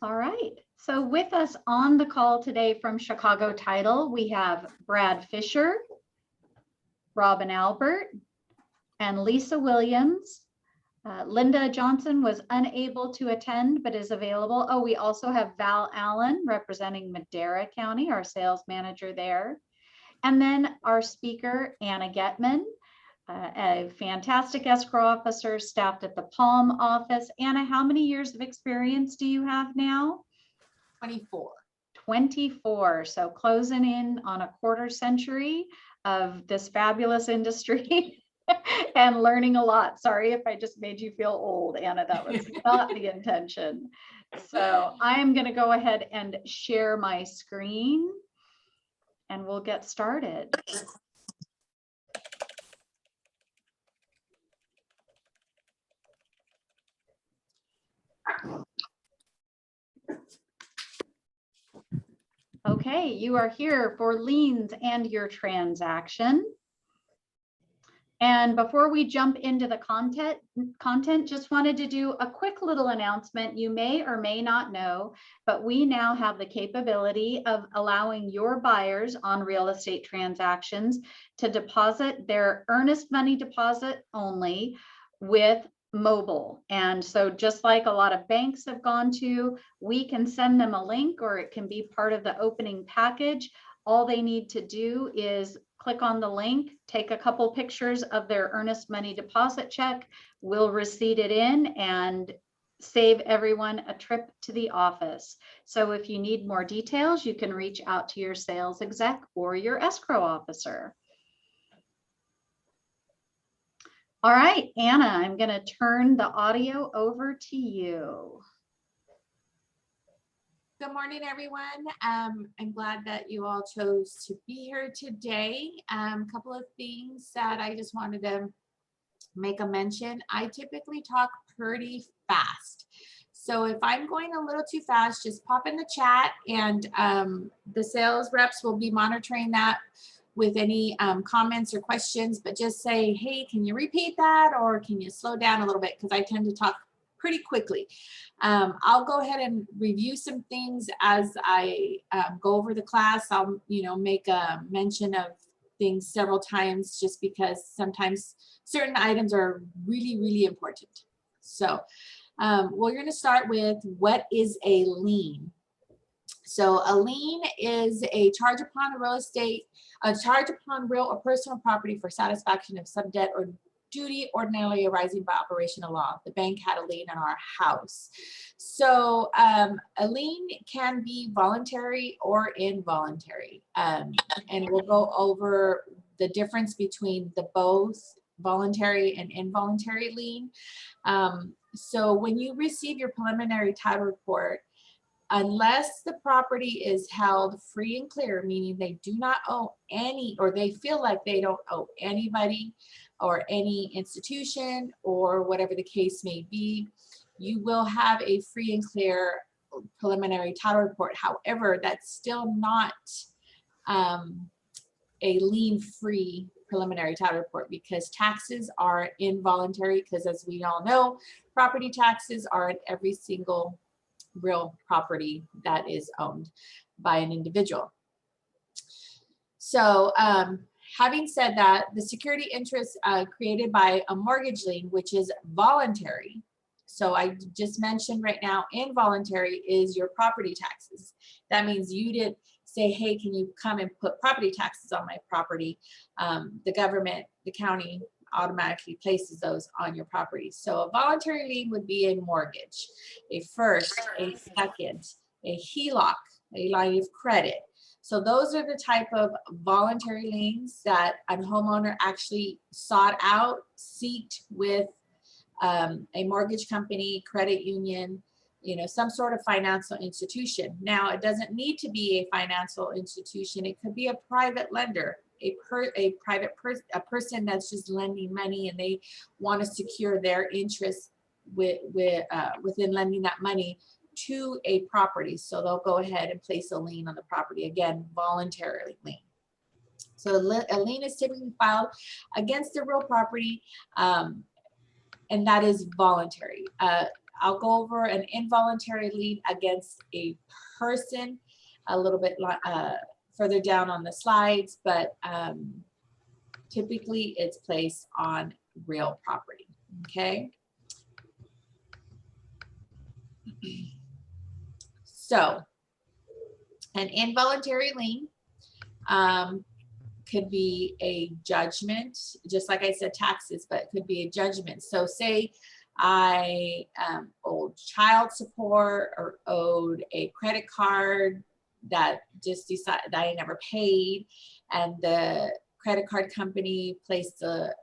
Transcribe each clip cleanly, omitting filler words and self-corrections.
All right. So with us on the call today from Chicago Title, we have Brad Fisher, Robin Albert, and Lisa Williams. Linda Johnson was unable to attend, but is available. Oh, we also have Val Allen representing Madera County, our sales manager there. And then our speaker, Anna Gettman, a fantastic escrow officer staffed at the Palm office. Anna, how many years of experience do you have now? 24. 24. So closing in on a quarter century of this fabulous industry. And learning a lot. Sorry if I just made you feel old, Anna. That was not the intention. So I am going to go ahead and share my screen and we'll get started. Okay, you are here for liens and your transaction. And before we jump into the content, just wanted to do a quick little announcement. You may or may not know, but we now have the capability of allowing your buyers on real estate transactions to deposit their earnest money deposit only with mobile. And so just like a lot of banks have gone to, we can send them a link or it can be part of the opening package. All they need to do is click on the link, take a couple pictures of their earnest money deposit check, we'll receipt it in and save everyone a trip to the office. So if you need more details, you can reach out to your sales exec or your escrow officer. All right, Anna, I'm going to turn the audio over to you. Good morning, everyone. I'm glad that you all chose to be here today. A couple of things that I just wanted to make a mention. I typically talk pretty fast. So if I'm going a little too fast, just pop in the chat and the sales reps will be monitoring that with any comments or questions, but just say, hey, can you repeat that? Or can you slow down a little bit? Because I tend to talk pretty quickly. I'll go ahead and review some things as I go over the class. I'll, make a mention of things several times just because sometimes certain items are really, really important. So we're going to start with what is a lien. So a lien is a charge upon a charge upon real or personal property for satisfaction of some debt or duty ordinarily arising by operation of law. The bank had a lien on our house. So a lien can be voluntary or involuntary. And we'll go over the difference between the both voluntary and involuntary lien. So when you receive your preliminary title report, unless the property is held free and clear, meaning they do not owe any, or they feel like they don't owe anybody or any institution or whatever the case may be, you will have a free and clear preliminary title report. However, that's still not a lien-free preliminary title report because taxes are involuntary, because as we all know, property taxes are on every single real property that is owned by an individual. So having said that, the security interest created by a mortgage lien, which is voluntary. So I just mentioned right now, involuntary is your property taxes. That means you didn't say, hey, can you come and put property taxes on my property? The government, the county automatically places those on your property. So a voluntary lien would be a mortgage, a first, a second, a HELOC, a line of credit. So those are the type of voluntary liens that a homeowner actually sought out, seeked with a mortgage company, credit union, some sort of financial institution. Now, it doesn't need to be a financial institution. It could be a private lender, a person that's just lending money and they want to secure their interest within lending that money to a property. So they'll go ahead and place a lien on the property, again, voluntarily lien. So a lien is typically filed against the real property, and that is voluntary. I'll go over an involuntary lien against a person a little bit further down on the slides, but typically it's placed on real property, okay? So an involuntary lien could be a judgment, just like I said, taxes, but it could be a judgment. So say I owed child support or owed a credit card that just decided that I never paid, and the credit card company placed a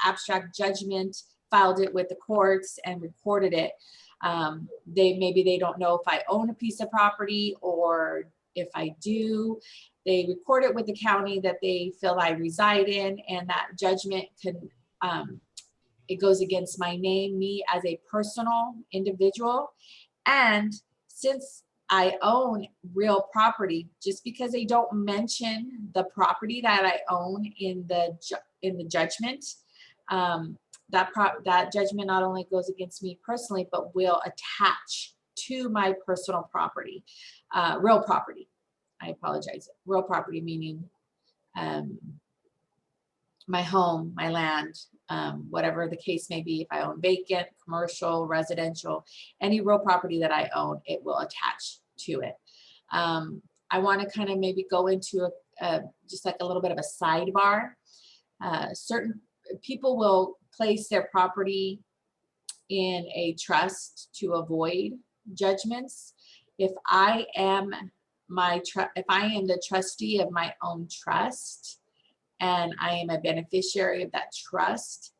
abstract judgment, filed it with the courts and recorded it. Maybe they don't know if I own a piece of property, or if I do, they record it with the county that they feel I reside in, and that judgment can, it goes against my name, me as a personal individual. And since I own real property, just because they don't mention the property that I own in the judgment, that judgment not only goes against me personally, but will attach to my personal property, real property. I apologize. Real property meaning my home, my land, whatever the case may be. If I own vacant, commercial, residential, any real property that I own, it will attach to it. I want to kind of maybe go into just like a little bit of a sidebar. Certain people will place their property in a trust to avoid judgments. If I am the trustee of my own trust and I am a beneficiary of that trust,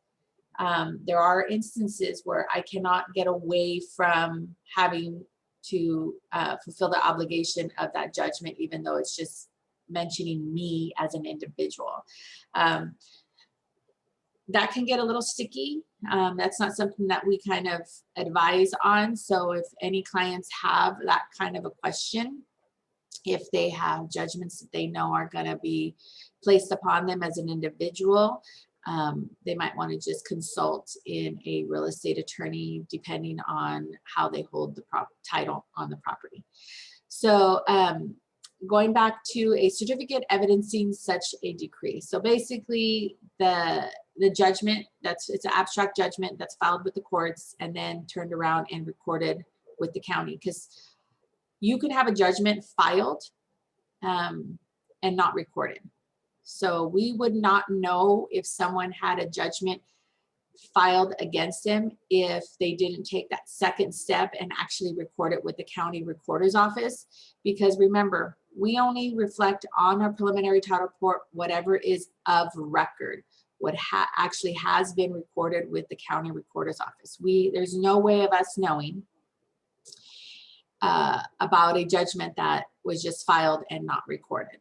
there are instances where I cannot get away from having to fulfill the obligation of that judgment, even though it's just mentioning me as an individual. That can get a little sticky. That's not something that we kind of advise on. So if any clients have that kind of a question, if they have judgments that they know are going to be placed upon them as an individual, they might want to just consult in a real estate attorney, depending on how they hold the title on the property. So going back to a certificate evidencing such a decree. So basically the judgment, it's an abstract judgment that's filed with the courts and then turned around and recorded with the county, because you could have a judgment filed and not recorded. So we would not know if someone had a judgment filed against them if they didn't take that second step and actually record it with the county recorder's office. Because remember, we only reflect on our preliminary title report whatever is of record, what actually has been recorded with the county recorder's office. There's no way of us knowing about a judgment that was just filed and not recorded.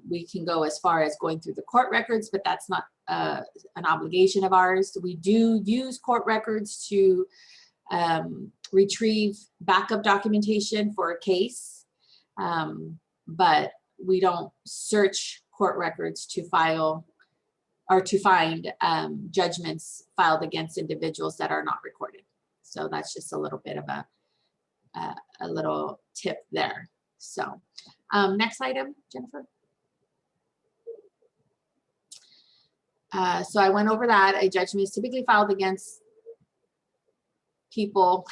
We can go as far as going through the court records, but that's not an obligation of ours. We do use court records to retrieve backup documentation for a case, but we don't search court records to file or to find judgments filed against individuals that are not recorded. So that's just a little bit of a little tip there. So next item, Jennifer. So I went over that. A judgment is typically filed against people.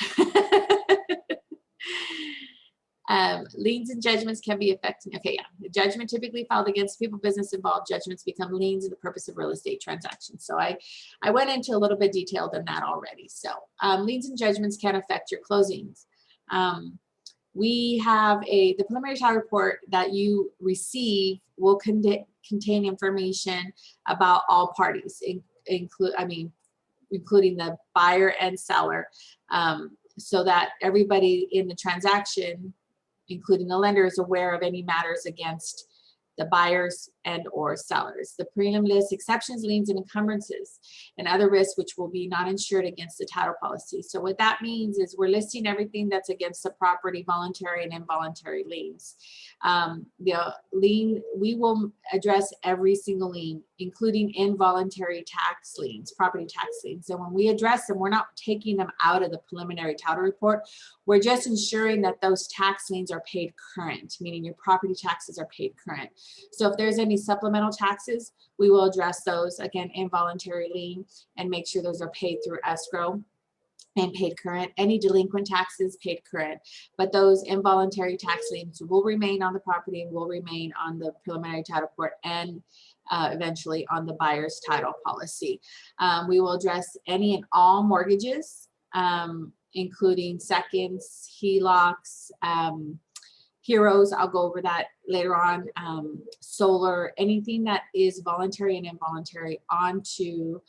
Liens and judgments can be affected. Okay, yeah. The judgment typically filed against people, business involved. Judgments become liens in the purpose of real estate transactions. So I went into a little bit detailed in that already. So liens and judgments can affect your closings. We have the preliminary title report that you receive will contain information about all parties, including the buyer and seller, so that everybody in the transaction, including the lender, is aware of any matters against the buyers and or sellers. The prelim lists exceptions, liens, and encumbrances, and other risks which will be not insured against the title policy. So what that means is we're listing everything that's against the property, voluntary and involuntary liens. The lien, we will address every single lien including involuntary tax liens, property tax liens. And when we address them, we're not taking them out of the preliminary title report. We're just ensuring that those tax liens are paid current, meaning your property taxes are paid current. So if there's any supplemental taxes, we will address those, again, involuntary lien, and make sure those are paid through escrow and paid current. Any delinquent taxes paid current, but those involuntary tax liens will remain on the property and will remain on the preliminary title report and eventually on the buyer's title policy. We will address any and all mortgages, including seconds, HELOCs, heroes. I'll go over that later on. Solar, anything that is voluntary and involuntary onto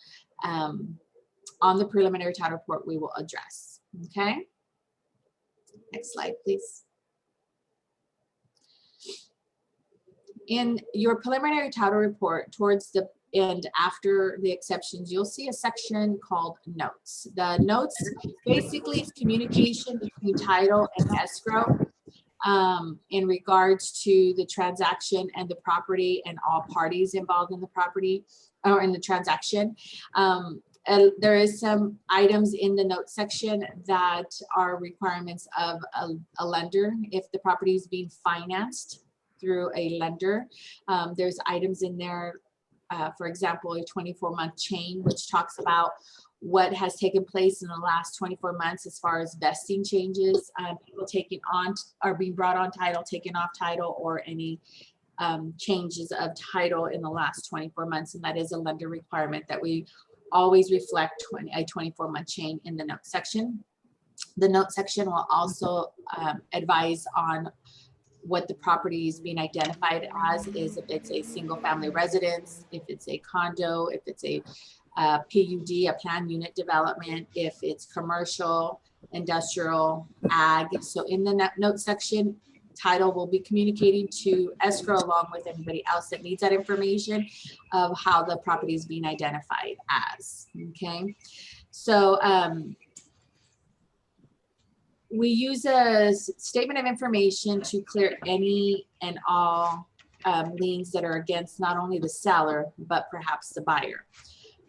on the preliminary title report, we will address. Okay. Next slide, please. In your preliminary title report, towards the end, after the exceptions, you'll see a section called notes. The notes basically is communication between title and escrow in regards to the transaction and the property and all parties involved in the property or in the transaction. There is some items in the note section that are requirements of a lender if the property is being financed through a lender. There's items in there, for example, a 24-month chain, which talks about what has taken place in the last 24 months as far as vesting changes, people taking on or being brought on title, taken off title, or any changes of title in the last 24 months. And that is a lender requirement that we always reflect a 24-month chain in the note section. The note section will also advise on what the property is being identified as, is if it's a single family residence, if it's a condo, if it's a PUD, a planned unit development, if it's commercial, industrial, ag. So in the note section, title will be communicating to escrow along with anybody else that needs that information of how the property is being identified as. Okay, so we use a statement of information to clear any and all liens that are against not only the seller, but perhaps the buyer.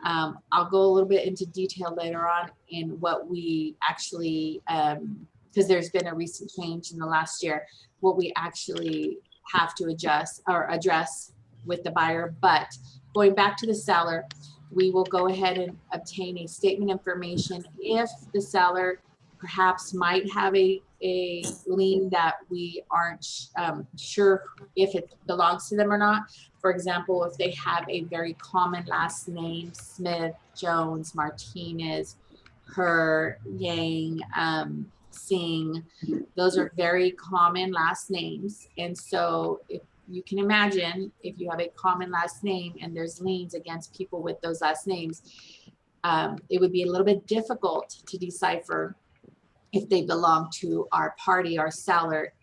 I'll go a little bit into detail later on in what we actually, because there's been a recent change in the last year, what we actually have to adjust or address with the buyer. But going back to the seller, we will go ahead and obtain a statement information if the seller perhaps might have a lien that we aren't sure if it belongs to them or not. For example, if they have a very common last name, Smith, Jones, Martinez, Her, Yang, Singh, those are very common last names. And so if you can imagine, if you have a common last name and there's liens against people with those last names, it would be a little bit difficult to decipher if they belong to our party, our seller,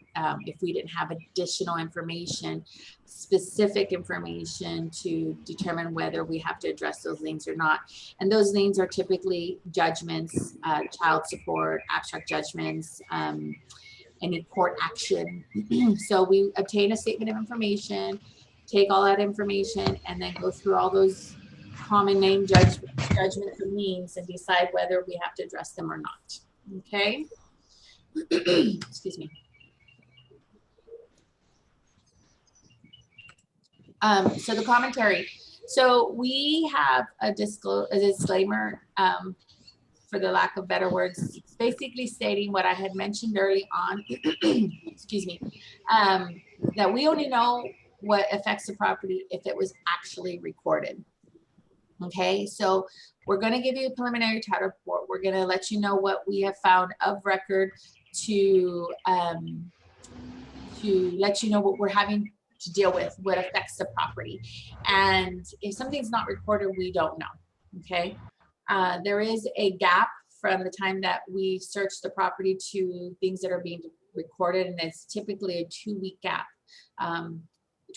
if we didn't have additional information, specific information to determine whether we have to address those liens or not. And those liens are typically judgments, child support, abstract judgments, any court action. So we obtain a statement of information, take all that information, and then go through all those common name judgments and liens and decide whether we have to address them or not. Okay. Excuse me. So the commentary. So we have a disclaimer, for the lack of better words. It's basically stating what I had mentioned early on. Excuse me. That we only know what affects the property if it was actually recorded. Okay, so we're going to give you a preliminary title report. We're going to let you know what we have found of record to let you know what we're having to deal with, what affects the property. And if something's not recorded, we don't know. Okay, there is a gap from the time that we search the property to things that are being recorded, and it's typically a 2-week gap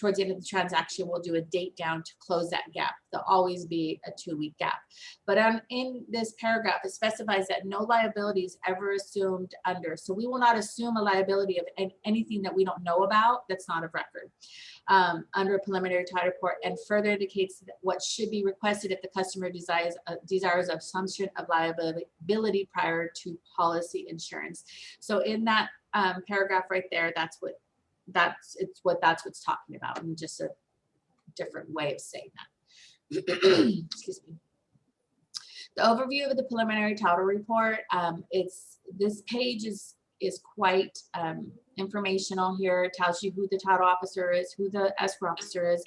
towards the end of the transaction, we'll do a date down to close that gap. There'll always be a 2-week gap. But in this paragraph, it specifies that no liability is ever assumed under. So we will not assume a liability of anything that we don't know about that's not of record under a preliminary title report, and further indicates what should be requested if the customer desires assumption of liability prior to policy insurance. So in that paragraph right there, that's what's talking about, and just a different way of saying that. Excuse me. The overview of the preliminary title report. This page is quite informational here. It tells you who the title officer is, who the escrow officer is.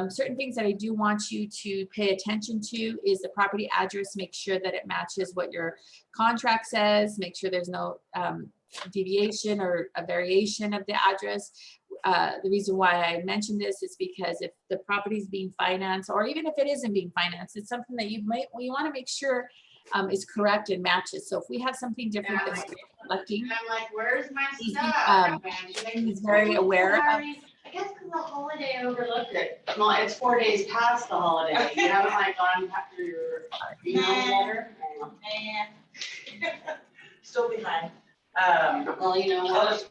Certain things that I do want you to pay attention to is the property address. Make sure that it matches what your contract says. Make sure there's no deviation or a variation of the address. The reason why I mentioned this is because if the property is being financed, or even if it isn't being financed, it's something that you want to make sure is correct and matches. So if we have something different than reflecting, I'm like, where's my stuff? he's very aware of. I guess because the holiday overlooked it. Well, it's 4 days past the holiday. You haven't like gone after your email letter? Still behind. Well, you know what?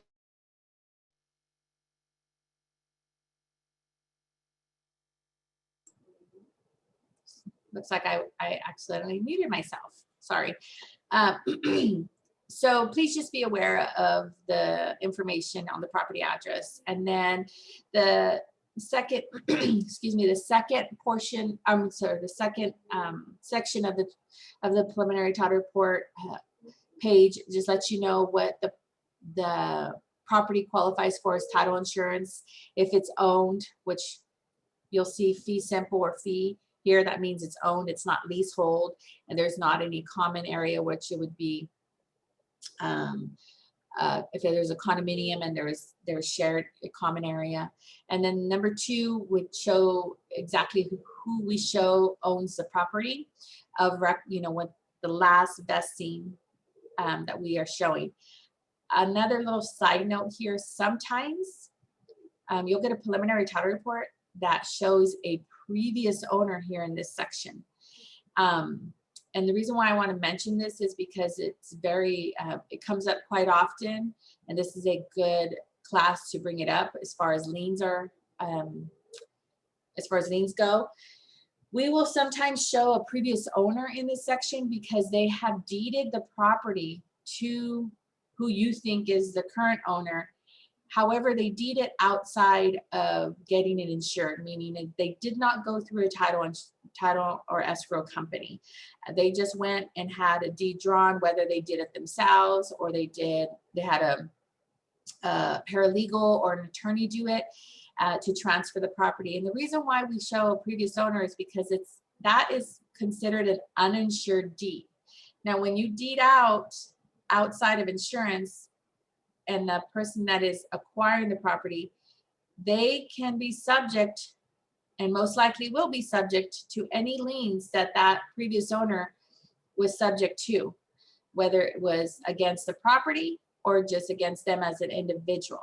Looks like I accidentally muted myself. Sorry. So please just be aware of the information on the property address. And then the second, excuse me, the second portion, I'm sorry, the second section of the preliminary title report page just lets you know what the property qualifies for as title insurance. If it's owned, which you'll see fee simple or fee. Here, that means it's owned, it's not leasehold, and there's not any common area, which it would be if there's a condominium and there's shared a common area. And then number 2 would show exactly who we show owns the property of what the last vesting that we are showing. Another little side note here, sometimes you'll get a preliminary title report that shows a previous owner here in this section. And the reason why I want to mention this is because it's very, it comes up quite often, and this is a good class to bring it up as far as liens are, as far as liens go. We will sometimes show a previous owner in this section because they have deeded the property to who you think is the current owner. However, they deed it outside of getting it insured, meaning they did not go through a title or escrow company. They just went and had a deed drawn, whether they did it themselves or they had a paralegal or an attorney do it to transfer the property. And the reason why we show a previous owner is because that is considered an uninsured deed. Now, when you deed out outside of insurance, and the person that is acquiring the property, they can be subject, and most likely will be subject to any liens that previous owner was subject to, whether it was against the property or just against them as an individual.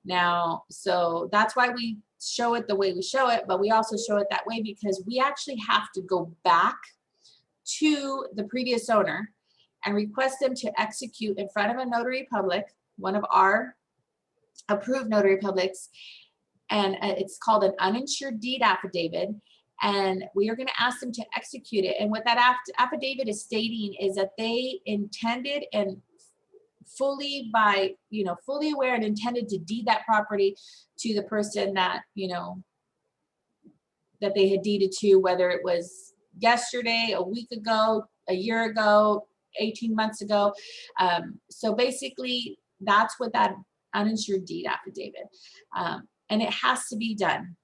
Now, so that's why we show it the way we show it, but we also show it that way because we actually have to go back to the previous owner and request them to execute in front of a notary public, one of our approved notary publics, and it's called an uninsured deed affidavit. And we are going to ask them to execute it. And what that affidavit is stating is that they intended and fully aware and intended to deed that property to the person that, that they had deeded to, whether it was yesterday, a week ago, a year ago, 18 months ago. So basically, that's what that uninsured deed affidavit, and it has to be done.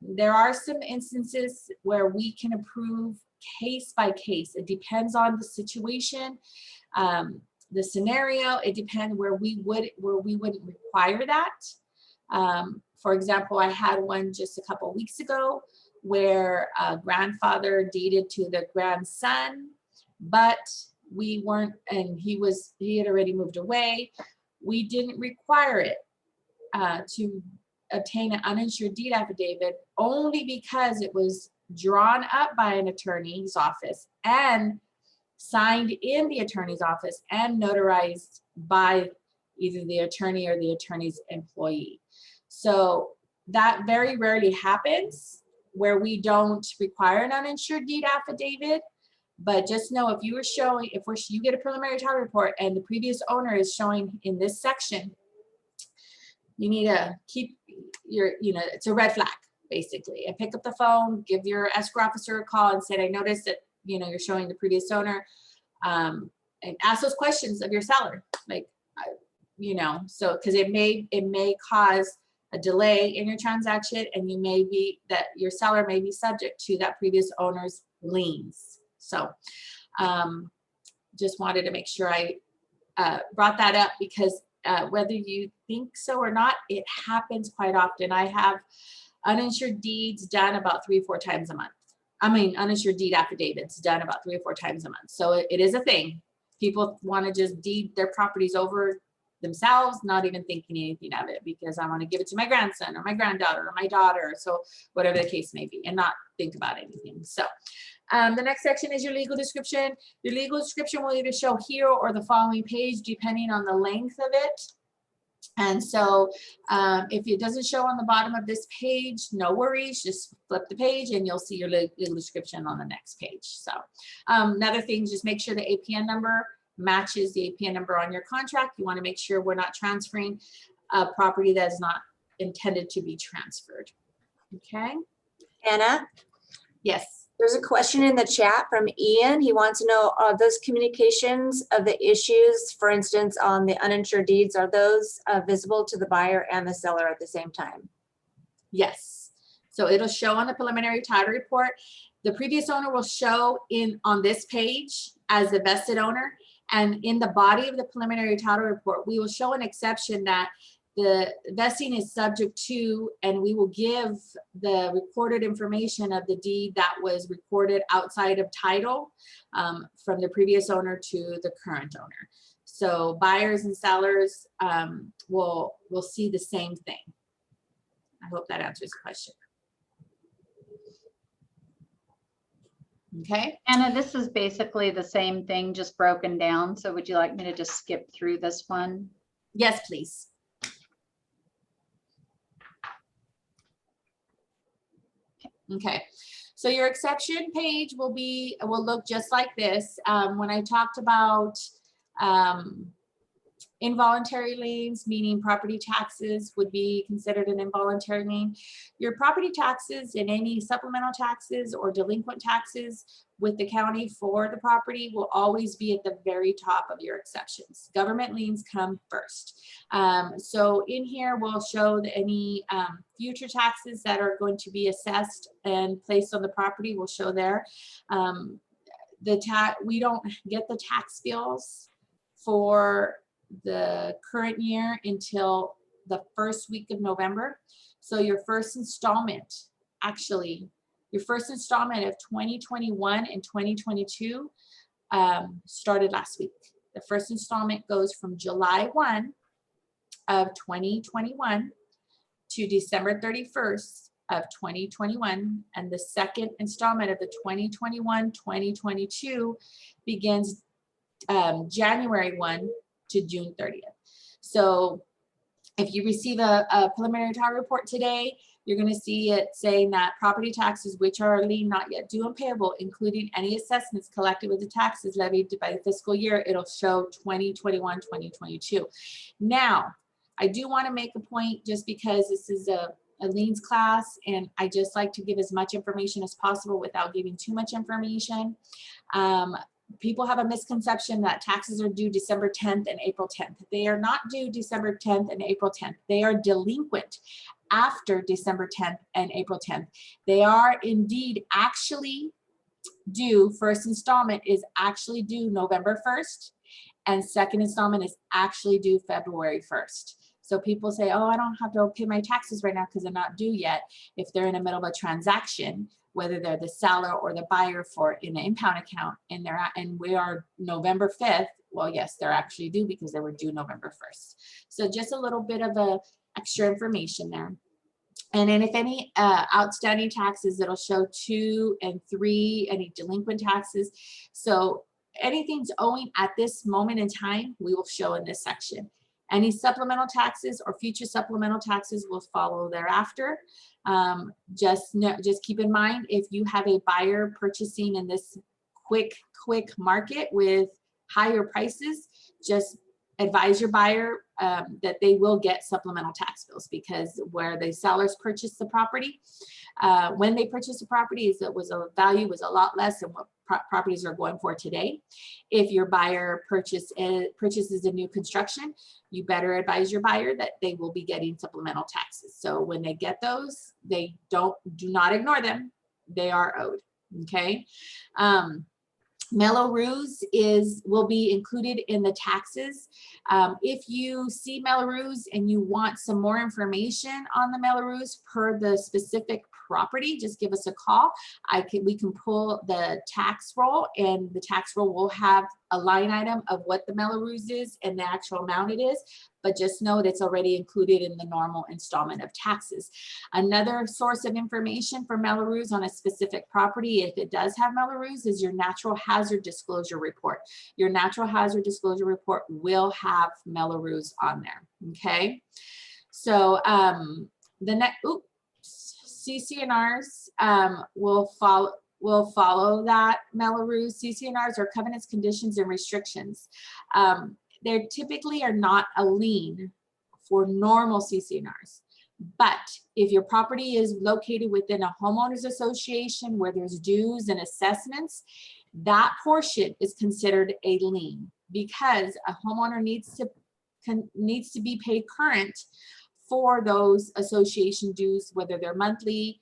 There are some instances where we can approve case by case. It depends on the situation, the scenario. It depends where we wouldn't require that. For example, I had one just a couple of weeks ago where a grandfather deeded to the grandson, but we weren't, and he had already moved away. We didn't require it to obtain an uninsured deed affidavit only because it was drawn up by an attorney's office and signed in the attorney's office and notarized by either the attorney or the attorney's employee. So that very rarely happens where we don't require an uninsured deed affidavit. But just know if you were showing, you get a preliminary title report and the previous owner is showing in this section, you need to keep your, it's a red flag basically. And pick up the phone, give your escrow officer a call and say, I noticed that, you're showing the previous owner, and ask those questions of your seller, like, so, because it may cause a delay in your transaction, and your seller may be subject to that previous owner's liens. So just wanted to make sure I brought that up because whether you think so or not, it happens quite often. I have uninsured deeds done about 3 or 4 times a month. Uninsured deed affidavits done about 3 or 4 times a month. So it is a thing. People want to just deed their properties over themselves, not even thinking anything of it, because I want to give it to my grandson or my granddaughter or my daughter. So whatever the case may be, and not think about anything. So the next section is your legal description. Your legal description will either show here or the following page, depending on the length of it. And so if it doesn't show on the bottom of this page, no worries, just flip the page and you'll see your legal description on the next page. So another thing, just make sure the APN number matches the APN number on your contract. You want to make sure we're not transferring a property that is not intended to be transferred. Okay. Anna, Yes. there's a question in the chat from Ian. He wants to know, are those communications of the issues, for instance, on the uninsured deeds, are those visible to the buyer and the seller at the same time? Yes. So it'll show on the preliminary title report. The previous owner will show on this page as the vested owner. And in the body of the preliminary title report, we will show an exception that the vesting is subject to, and we will give the recorded information of the deed that was recorded outside of title from the previous owner to the current owner. So buyers and sellers will see the same thing. I hope that answers the question. Okay. Anna, this is basically the same thing, just broken down. So would you like me to just skip through this one? Yes, please. Okay, so your exception page will look just like this. When I talked about involuntary liens, meaning property taxes would be considered an involuntary lien. Your property taxes and any supplemental taxes or delinquent taxes with the county for the property will always be at the very top of your exceptions. Government liens come first. So in here, we'll show any future taxes that are going to be assessed and placed on the property. We'll show there. We don't get the tax bills for the current year until the first week of November. So your first installment, actually, your first installment of 2021 and 2022 started last week. The first installment goes from July 1 of 2021 to December 31st of 2021. And the second installment of the 2021-2022 begins January 1 to June 30th. So if you receive a preliminary title report today, you're going to see it saying that property taxes which are a lien not yet due and payable, including any assessments collected with the taxes levied by the fiscal year, it'll show 2021, 2022. Now, I do want to make a point, just because this is a liens class and I just like to give as much information as possible without giving too much information. People have a misconception that taxes are due December 10th and April 10th. They are not due December 10th and April 10th. They are delinquent after December 10th and April 10th. They are indeed actually due. First installment is actually due November 1st, and second installment is actually due February 1st. So people say, oh, I don't have to pay my taxes right now because they're not due yet. If they're in the middle of a transaction, whether they're the seller or the buyer for in an impound account, and we are November 5th, well, yes, they're actually due because they were due November 1st. So just a little bit of extra information there. And then if any outstanding taxes, it'll show 2 and 3, any delinquent taxes. So anything's owing at this moment in time, we will show in this section. Any supplemental taxes or future supplemental taxes will follow thereafter. Just keep in mind, if you have a buyer purchasing in this quick market with higher prices, just advise your buyer that they will get supplemental tax bills, because where the sellers purchased the property, when they purchased the property, value was a lot less than what properties are going for today. If your buyer purchases a new construction, you better advise your buyer that they will be getting supplemental taxes. So when they get those, do not ignore them. They are owed. Okay. Mello-Roos will be included in the taxes. If you see Mello-Roos and you want some more information on the Mello-Roos per the specific property, just give us a call. We can pull the tax roll, and the tax roll will have a line item of what the Mello-Roos is and the actual amount it is. But just know that it's already included in the normal installment of taxes. Another source of information for Mello-Roos on a specific property, if it does have Mello-Roos, is your natural hazard disclosure report. Your natural hazard disclosure report will have Mello-Roos on there. Okay. So the next, CC&Rs will follow that Mello-Roos. CC&Rs are covenants, conditions, and restrictions. They typically are not a lien for normal CC&Rs. But if your property is located within a homeowners association where there's dues and assessments, that portion is considered a lien, because a homeowner needs to be paid current for those association dues, whether they're monthly,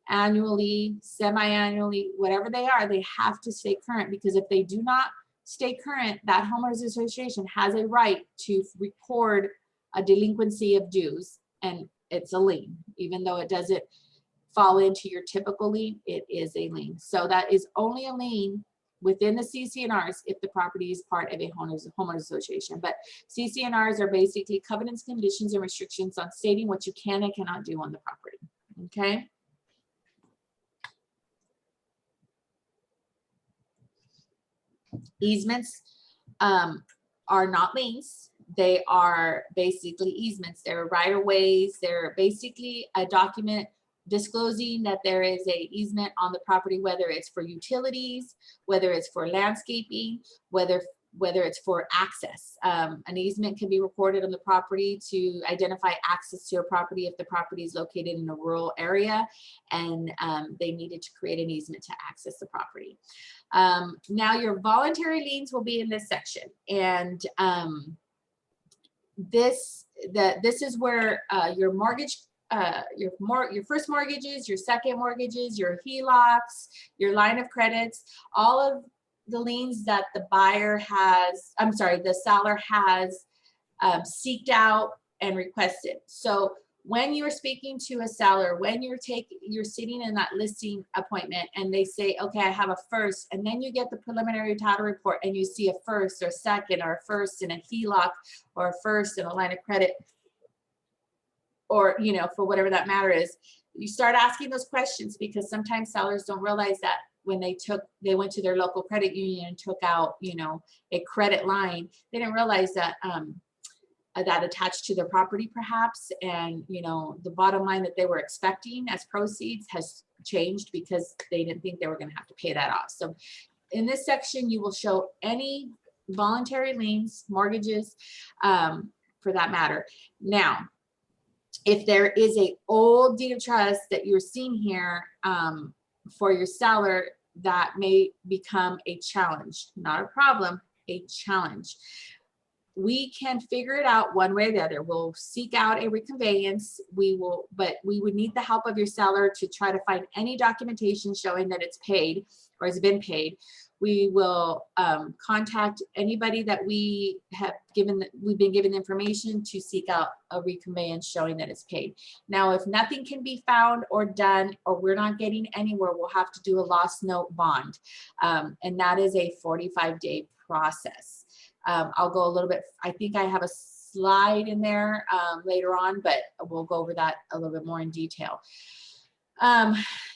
annually, semi-annually, whatever they are, they have to stay current, because if they do not stay current, that homeowners association has a right to record a delinquency of dues, and it's a lien. Even though it doesn't fall into your typical lien, it is a lien. So that is only a lien within the CC&Rs if the property is part of a homeowners association. But CC&Rs are basically covenants, conditions, and restrictions on stating what you can and cannot do on the property. Okay. Easements are not liens. They are basically easements. They're right-of-ways. They're basically a document disclosing that there is a easement on the property, whether it's for utilities, whether it's for landscaping, whether it's for access. An easement can be recorded on the property to identify access to a property if the property is located in a rural area and they needed to create an easement to access the property. Now your voluntary liens will be in this section, and this is where your mortgage, your first mortgages, your second mortgages, your HELOCs, your line of credits, all of the liens that the seller has seeked out and requested. So when you're speaking to a seller, when you're sitting in that listing appointment and they say, okay, I have a first, and then you get the preliminary title report and you see a first or second or a first in a HELOC or a first in a line of credit, or, you know, for whatever that matter is, you start asking those questions, because sometimes sellers don't realize that when they went to their local credit union and took out, you know, a credit line, they didn't realize that that attached to their property perhaps, and you know, the bottom line that they were expecting as proceeds has changed because they didn't think they were going to have to pay that off. So in this section, you will show any voluntary liens, mortgages, for that matter. Now, if there is a old deed of trust that you're seeing here for your seller, that may become a challenge, not a problem, a challenge. We can figure it out one way or the other. We'll seek out a reconveyance. But we would need the help of your seller to try to find any documentation showing that it's paid or has been paid. We will contact anybody that we've been given information to seek out a reconveyance showing that it's paid. Now, if nothing can be found or done, or we're not getting anywhere, we'll have to do a lost note bond. And that is a 45-day process. I'll go a little bit, I think I have a slide in there later on, but we'll go over that a little bit more in detail.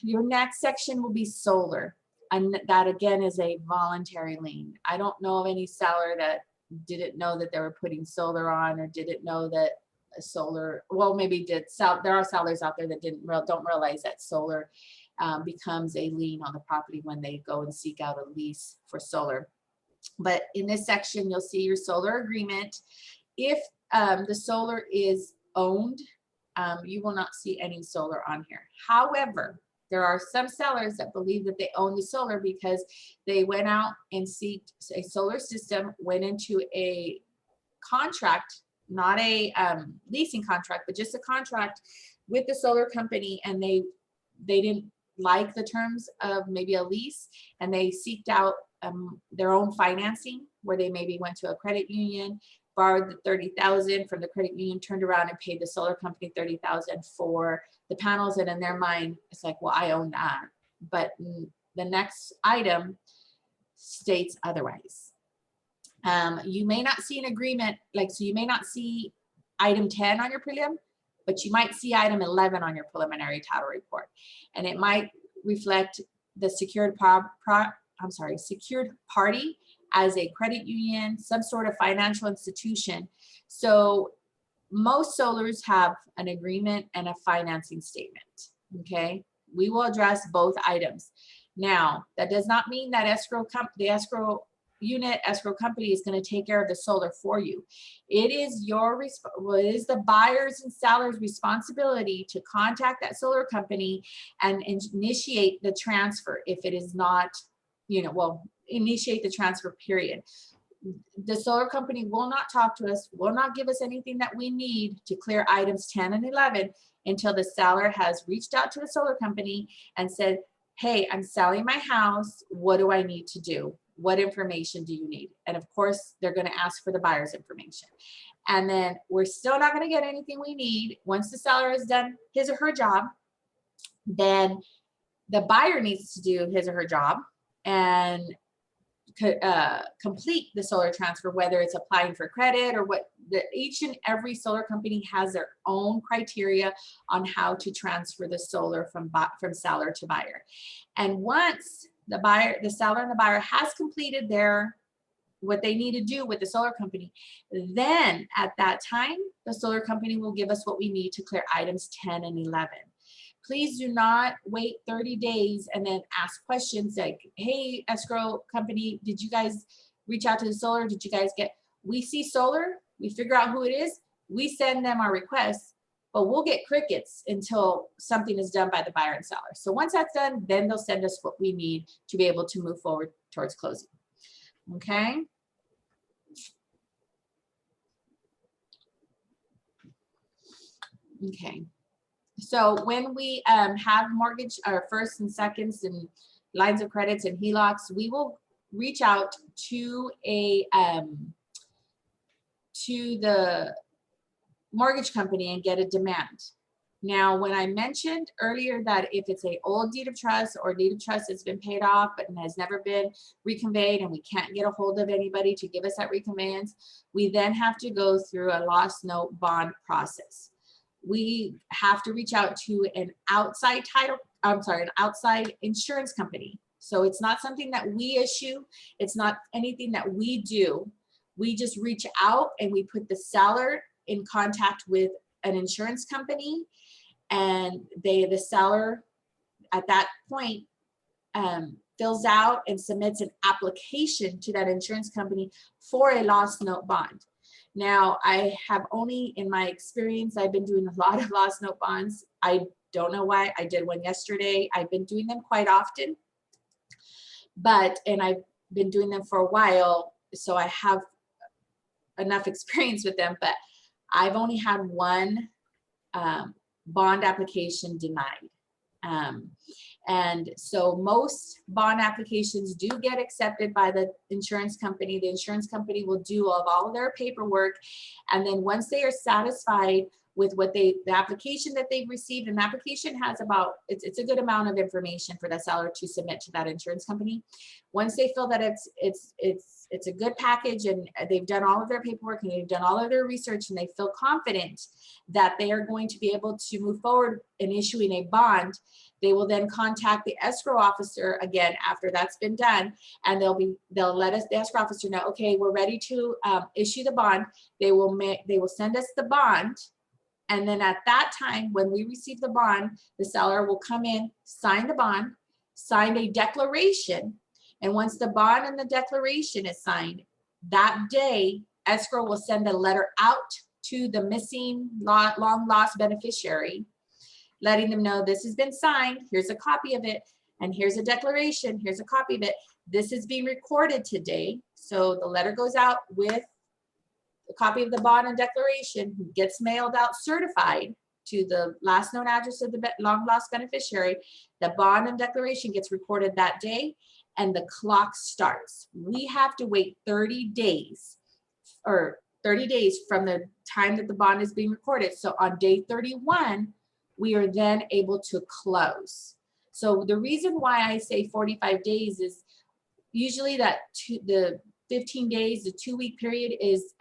Your next section will be solar. And that again is a voluntary lien. I don't know of any seller that didn't know that they were putting solar on, or didn't know that a solar, well, maybe did sell. There are sellers out there that don't realize that solar becomes a lien on the property when they go and seek out a lease for solar. But in this section, you'll see your solar agreement. If the solar is owned, you will not see any solar on here. However, there are some sellers that believe that they own the solar because they went out and sought a solar system, went into a contract, not a leasing contract, but just a contract with the solar company, and they didn't like the terms of maybe a lease, and they sought out their own financing, where they maybe went to a credit union, borrowed the $30,000 from the credit union, turned around and paid the solar company $30,000 for the panels. And in their mind, it's like, well, I own that. But the next item states otherwise. You may not see an agreement, so you may not see item 10 on your prelim, but you might see item 11 on your preliminary title report. And it might reflect the secured party as a credit union, some sort of financial institution. So most solars have an agreement and a financing statement, okay? We will address both items. Now, that does not mean that the escrow unit, escrow company is going to take care of the solar for you. It is the buyer's and seller's responsibility to contact that solar company and initiate the transfer if it is not, initiate the transfer period. The solar company will not talk to us, will not give us anything that we need to clear items 10 and 11 until the seller has reached out to the solar company and said, hey, I'm selling my house. What do I need to do? What information do you need? And of course, they're going to ask for the buyer's information. And then we're still not going to get anything we need. Once the seller has done his or her job, then the buyer needs to do his or her job and complete the solar transfer, whether it's applying for credit or what. Each and every solar company has their own criteria on how to transfer the solar from seller to buyer. And once the seller and the buyer has completed what they need to do with the solar company, then at that time, the solar company will give us what we need to clear items 10 and 11. Please do not wait 30 days and then ask questions like, hey, escrow company, did you guys reach out to the solar? Did you guys we see solar, we figure out who it is, we send them our requests, but we'll get crickets until something is done by the buyer and seller. So once that's done, then they'll send us what we need to be able to move forward towards closing. Okay. Okay. So when we have mortgage or first and seconds and lines of credits and HELOCs, we will reach out to the mortgage company and get a demand. Now, when I mentioned earlier that if it's an old deed of trust or deed of trust that's been paid off but has never been reconveyed and we can't get a hold of anybody to give us that reconveyance, we then have to go through a lost note bond process. We have to reach out to an outside insurance company. So it's not something that we issue. It's not anything that we do. We just reach out and we put the seller in contact with an insurance company, and the seller at that point fills out and submits an application to that insurance company for a lost note bond. Now, I have only, in my experience, I've been doing a lot of lost note bonds. I don't know why. I did one yesterday. I've been doing them quite often, and I've been doing them for a while, so I have enough experience with them, but I've only had one bond application denied. And so most bond applications do get accepted by the insurance company. The insurance company will do all of their paperwork. And then once they are satisfied with what the application that they've received. And the application has about, it's a good amount of information for the seller to submit to that insurance company. Once they feel that it's a good package and they've done all of their paperwork and they've done all of their research and they feel confident that they are going to be able to move forward in issuing a bond, they will then contact the escrow officer again after that's been done, and they'll let us, the escrow officer, know, okay, we're ready to issue the bond. They will send us the bond, and then at that time, when we receive the bond, the seller will come in, sign the bond, sign a declaration, and once the bond and the declaration is signed, that day, escrow will send a letter out to the missing long lost beneficiary, letting them know this has been signed, here's a copy of it, and here's a declaration, here's a copy of it. This is being recorded today. So the letter goes out with a copy of the bond and declaration, gets mailed out certified to the last known address of the long lost beneficiary. The bond and declaration gets recorded that day, and the clock starts. We have to wait 30 days or 30 days from the time that the bond is being recorded. So on day 31, we are then able to close. So the reason why I say 45 days is usually that the 15 days, the 2-week period is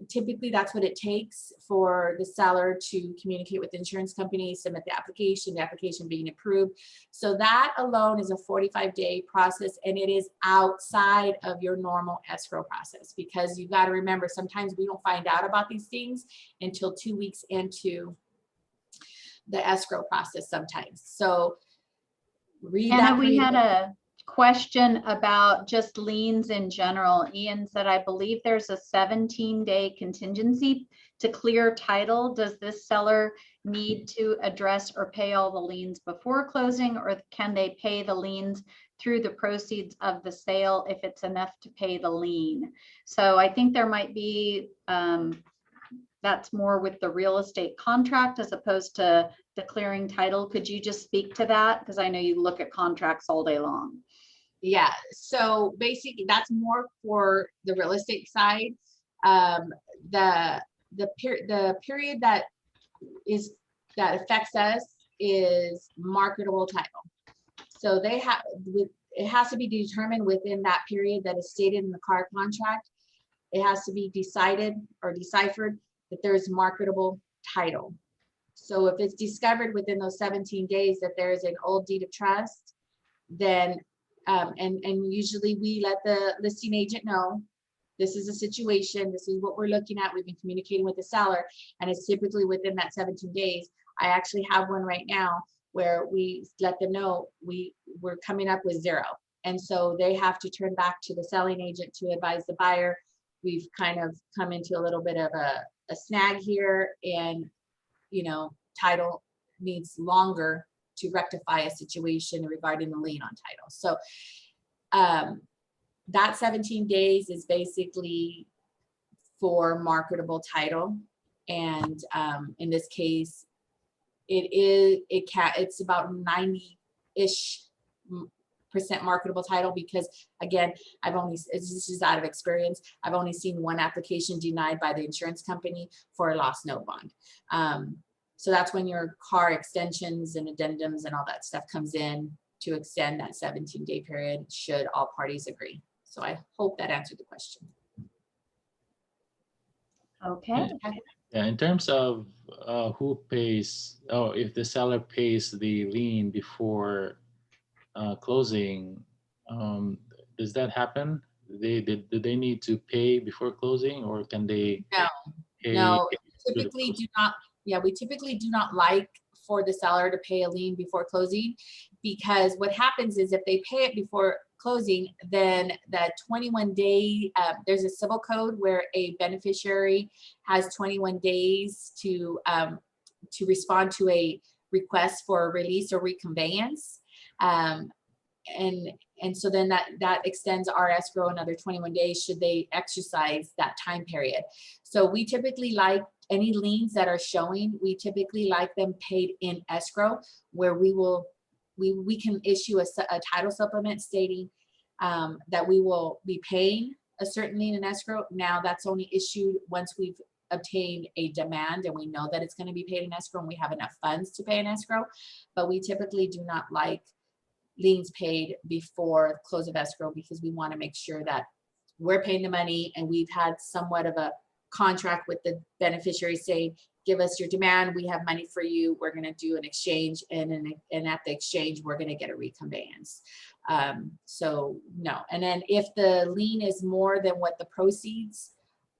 typically that's what it takes for the seller to communicate with the insurance company, submit the application being approved. So that alone is a 45-day process, and it is outside of your normal escrow process, because you got to remember, sometimes we don't find out about these things until 2 weeks into the escrow process sometimes. So read that. Anna, we had a question about just liens in general. Ian said, I believe there's a 17-day contingency to clear title. Does this seller need to address or pay all the liens before closing, or can they pay the liens through the proceeds of the sale if it's enough to pay the lien? So I think there might be, that's more with the real estate contract as opposed to declaring title. Could you just speak to that? Because I know you look at contracts all day long. Yeah, so basically that's more for the real estate side. The period that affects us is marketable title. So it has to be determined within that period that is stated in the car contract. It has to be decided or deciphered that there's marketable title. So if it's discovered within those 17 days that there is an old deed of trust, then and usually we let the listing agent know this is a situation, this is what we're looking at, we've been communicating with the seller, and it's typically within that 17 days. I actually have one right now where we let them know we're coming up with 0, and so they have to turn back to the selling agent to advise the buyer. We've kind of come into a little bit of a snag here, and title needs longer to rectify a situation regarding the lien on title. So that 17 days is basically for marketable title, and in this case it's about 90-ish% marketable title, because again, this is out of experience, I've only seen one application denied by the insurance company for a lost note bond. So that's when your car extensions and addendums and all that stuff comes in to extend that 17-day period, should all parties agree. So I hope that answered the question. Okay. Yeah, in terms of who pays, if the seller pays the lien before closing, does that happen? Do they need to pay before closing, or can they pay? No, typically do not. Yeah, we typically do not like for the seller to pay a lien before closing, because what happens is if they pay it before closing, then that 21-day, there's a civil code where a beneficiary has 21 days to respond to a request for a release or reconveyance. And so then that extends our escrow another 21 days should they exercise that time period. So we typically like any liens that are showing, we typically like them paid in escrow, where we can issue a title supplement stating that we will be paying a certain lien in escrow. Now that's only issued once we've obtained a demand and we know that it's going to be paid in escrow and we have enough funds to pay in escrow, but we typically do not like liens paid before close of escrow because we want to make sure that we're paying the money and we've had somewhat of a contract with the beneficiary saying, give us your demand, we have money for you, we're going to do an exchange, and at the exchange we're going to get a reconveyance. So no. And then if the lien is more than what the proceeds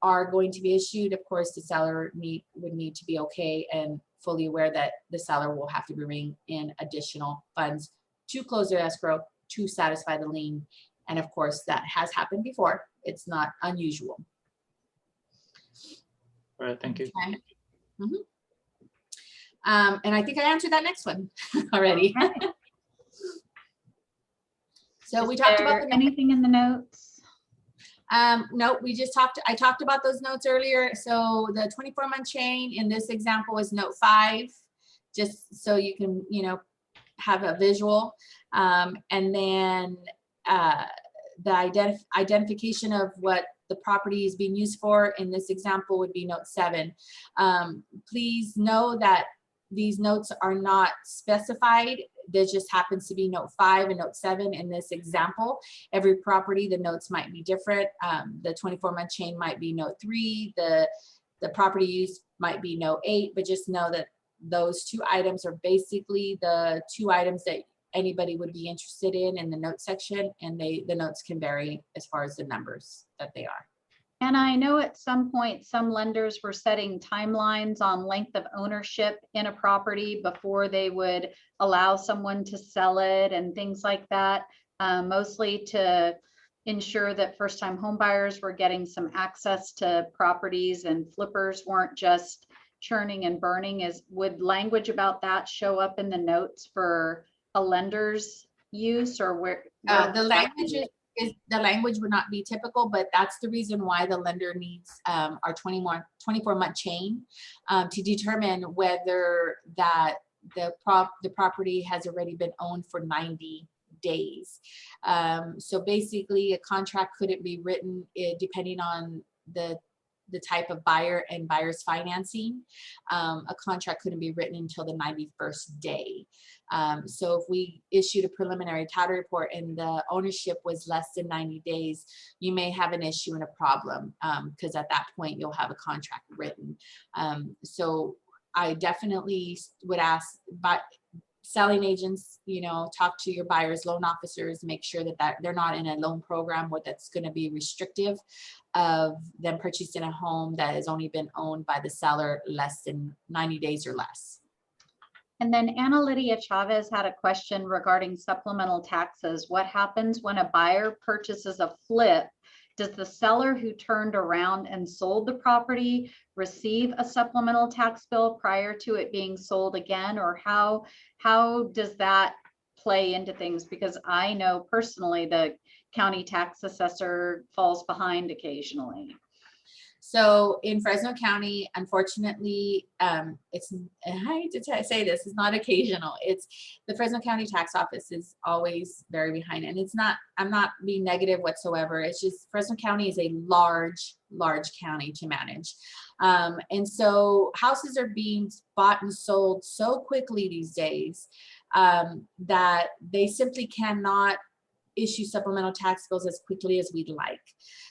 are going to be issued, of course the seller would need to be okay and fully aware that the seller will have to bring in additional funds to close their escrow to satisfy the lien. And of course that has happened before. It's not unusual. All right, thank you. Okay. And I think I answered that next one already. Okay. So Is we talked about there the anything in the notes? no, we just I talked about those notes earlier. So the 24-month chain in this example is note 5, just so you can, have a visual. And then the identification of what the property is being used for in this example would be note 7. Please know that these notes are not specified. There just happens to be note 5 and note 7 in this example. Every property, the notes might be different. The 24-month chain might be note 3. The property use might be note 8, but just know that those 2 items are basically the 2 items that anybody would be interested in the note section, and the notes can vary as far as the numbers that they are. And I know at some point, some lenders were setting timelines on length of ownership in a property before they would allow someone to sell it and things like that, mostly to ensure that first-time home buyers were getting some access to properties and flippers weren't just churning and burning. Would language about that show up in the notes for a lender's use, or where the language would not be typical, but that's the reason why the lender needs our 24-month chain to determine whether that the property has already been owned for 90 days. So basically a contract couldn't be written depending on the type of buyer and buyer's financing. A contract couldn't be written until the 91st day. So if we issued a preliminary title report and the ownership was less than 90 days, you may have an issue and a problem because at that point you'll have a contract written. So I definitely would ask selling agents, talk to your buyers, loan officers, make sure that they're not in a loan program where that's going to be restrictive of them purchasing a home that has only been owned by the seller less than 90 days or less. And then Ana Lydia Chavez had a question regarding supplemental taxes. What happens when a buyer purchases a flip? Does the seller who turned around and sold the property receive a supplemental tax bill prior to it being sold again? Or how does that play into things? Because I know personally the county tax assessor falls behind occasionally. So in Fresno County, unfortunately, I hate to say this, it's not occasional. It's the Fresno County tax office is always very behind, and it's not, I'm not being negative whatsoever. It's just Fresno County is a large county to manage. And so houses are being bought and sold so quickly these days that they simply cannot issue supplemental tax bills as quickly as we'd like.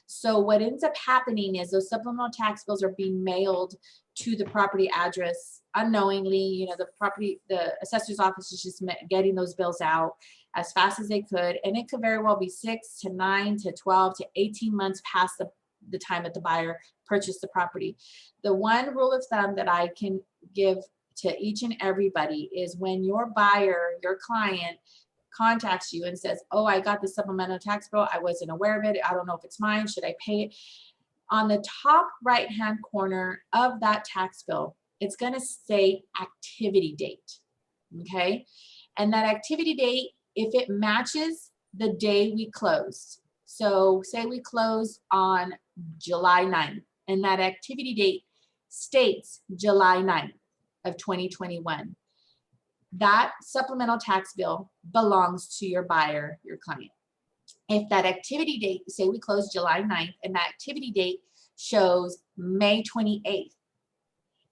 So what ends up happening is those supplemental tax bills are being mailed to the property address unknowingly. The assessor's office is just getting those bills out as fast as they could. And it could very well be 6 to 9 to 12 to 18 months past the time that the buyer purchased the property. The one rule of thumb that I can give to each and everybody is when your buyer, your client, contacts you and says, oh, I got the supplemental tax bill, I wasn't aware of it, I don't know if it's mine, should I pay it? On the top right hand corner of that tax bill, it's going to say activity date. Okay, and that activity date, if it matches the day we closed, so say we closed on July 9th and that activity date states July 9th of 2021, that supplemental tax bill belongs to your buyer, your client. If that activity date, say we closed July 9th, and that activity date shows May 28th,